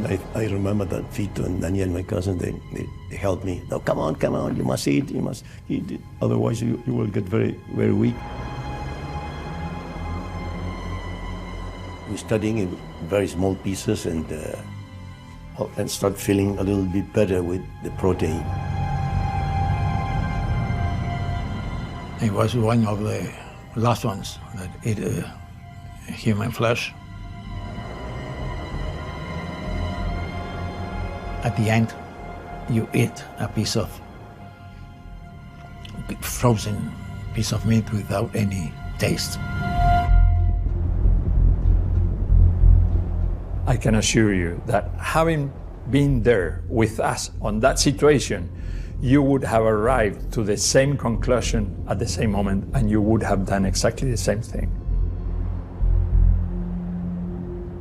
And I remember that Vito and Daniel, my cousin, they helped me. No, come on, you must eat, it. Otherwise you will get very, very weak. We're studying in very small pieces and start feeling a little bit better with the protein. He was one of the last ones that ate human flesh. At the end, you eat a piece of frozen piece of meat without any taste. I can assure you that having been there with us on that situation, you would have arrived to the same conclusion at the same moment, and you would have done exactly the same thing.